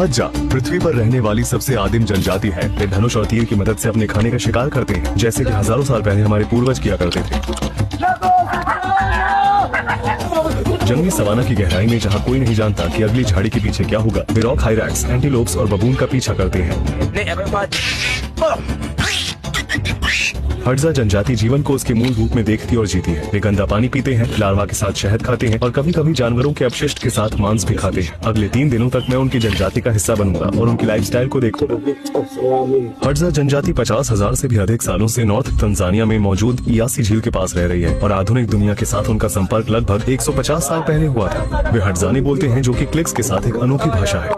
हड्जा पृथ्वी पर रहने वाली सबसे आदिम जनजाति है। वे धनुष और तीर की मदद से अपने खाने का शिकार करते हैं, जैसे कि हजारों साल पहले हमारे पूर्वज किया करते थे। जंगली सवाना की गहराई में जहाँ कोई नहीं जानता कि अगली झाड़ी के पीछे क्या होगा, वे रॉक हाइरैक्स, एंटीलोप्स और बबून का पीछा करते हैं। हड्जा जनजाति जीवन को उसके मूल रूप में देखती और जीती है। वे गंदा पानी पीते हैं, लार्वा के साथ शहद खाते हैं और कभी कभी जानवरों के अपशिष्ट के साथ मांस भी खाते हैं। अगले 3 दिनों तक मैं उनकी जनजाति का हिस्सा बनूंगा और उनकी लाइफस्टाइल को देखूंगा। हड्जा जनजाति 50,000 से भी अधिक सालों से नॉर्थ तंजानिया में मौजूद इयासी झील के पास रह रही है और आधुनिक दुनिया के साथ उनका संपर्क लगभग 150 साल पहले हुआ था। वे हड्जानी बोलते हैं, जो कि क्लिक्स के साथ एक अनोखी भाषा है।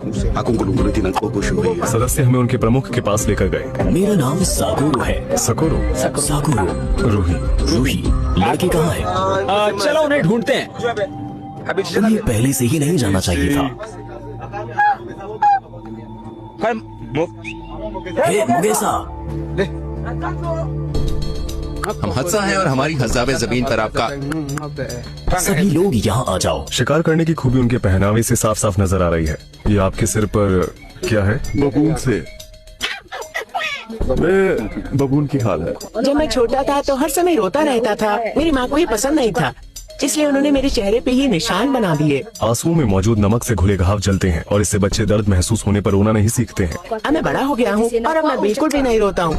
सदस्य हमें उनके प्रमुख के पास लेकर गए। मेरा नाम साकुरो है। सकोरो, साकुरो, रूही। लड़की कहाँ है? चलो उन्हें ढूंढते हैं। उन्हें पहले से ही नहीं जाना चाहिए था। हे मुगेसा, हम हड्जा हैं और हमारी हजाबे जमीन पर आपका। सभी लोग यहाँ आ जाओ। शिकार करने की खूबी उनके पहनावे से साफ साफ नजर आ रही है। ये आपके सिर पर क्या है? बबून से। बबून की हाल है। जब मैं छोटा था तो हर समय रोता रहता था। मेरी माँ को ये पसंद नहीं था, इसलिए उन्होंने मेरे चेहरे पे ही निशान बना दिए। आंसुओं में मौजूद नमक से घुले घाव जलते हैं और इससे बच्चे दर्द महसूस होने पर रोना नहीं सीखते हैं। अब मैं बड़ा हो गया हूँ और अब मैं बिल्कुल भी नहीं रोता हूँ।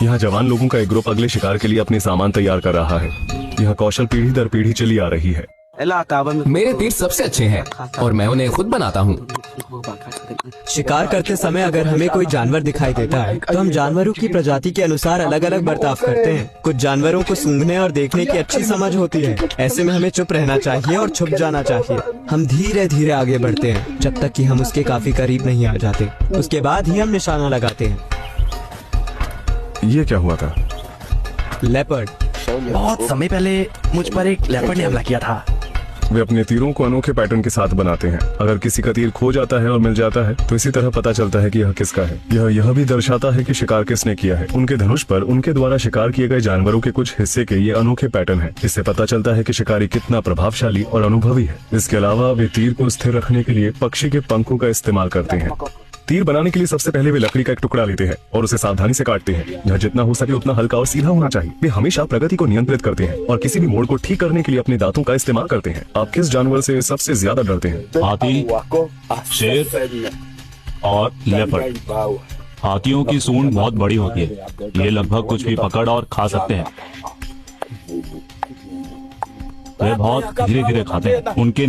यहाँ जवान लोगों का एक ग्रुप अगले शिकार के लिए अपने सामान तैयार कर रहा है। यहाँ कौशल पीढ़ी दर पीढ़ी चली आ रही है। मेरे तीर सबसे अच्छे हैं और मैं उन्हें खुद बनाता हूँ। शिकार करते समय अगर हमें कोई जानवर दिखाई देता है तो हम जानवरों की प्रजाति के अनुसार अलग अलग बर्ताव करते हैं। कुछ जानवरों को सूंघने और देखने की अच्छी समझ होती है। ऐसे में हमें चुप रहना चाहिए और छुप जाना चाहिए। हम धीरे धीरे आगे बढ़ते हैं जब तक कि हम उसके काफी करीब नहीं आ जाते। उसके बाद ही हम निशाना लगाते हैं। ये क्या हुआ था? लेपर्ड। बहुत समय पहले मुझ पर एक लेपर्ड ने हमला किया था। वे अपने तीरों को अनोखे पैटर्न के साथ बनाते हैं। अगर किसी का तीर खो जाता है और मिल जाता है तो इसी तरह पता चलता है कि यह किसका है। यह भी दर्शाता है कि शिकार किसने किया है। उनके धनुष पर उनके द्वारा शिकार किए गए जानवरों के कुछ हिस्से के ये अनोखे पैटर्न है। इससे पता चलता है कि शिकारी कितना प्रभावशाली और अनुभवी है। इसके अलावा वे तीर को स्थिर रखने के लिए पक्षी के पंखों का इस्तेमाल करते हैं। तीर बनाने के लिए सबसे पहले वे लकड़ी का एक टुकड़ा लेते हैं और उसे सावधानी से काटते हैं। यह जितना हो सके उतना हल्का और सीधा होना चाहिए। वे हमेशा प्रगति को नियंत्रित करते हैं और किसी भी मोड़ को ठीक करने के लिए अपने दांतों का इस्तेमाल करते हैं। आप किस जानवर से सबसे ज्यादा डरते हैं? हाथी, शेर और लेपर्ड। हाथियों की सूंड बहुत बड़ी होती है। ये लगभग कुछ भी पकड़ और खा सकते हैं। वे बहुत धीरे धीरे खाते हैं। उनके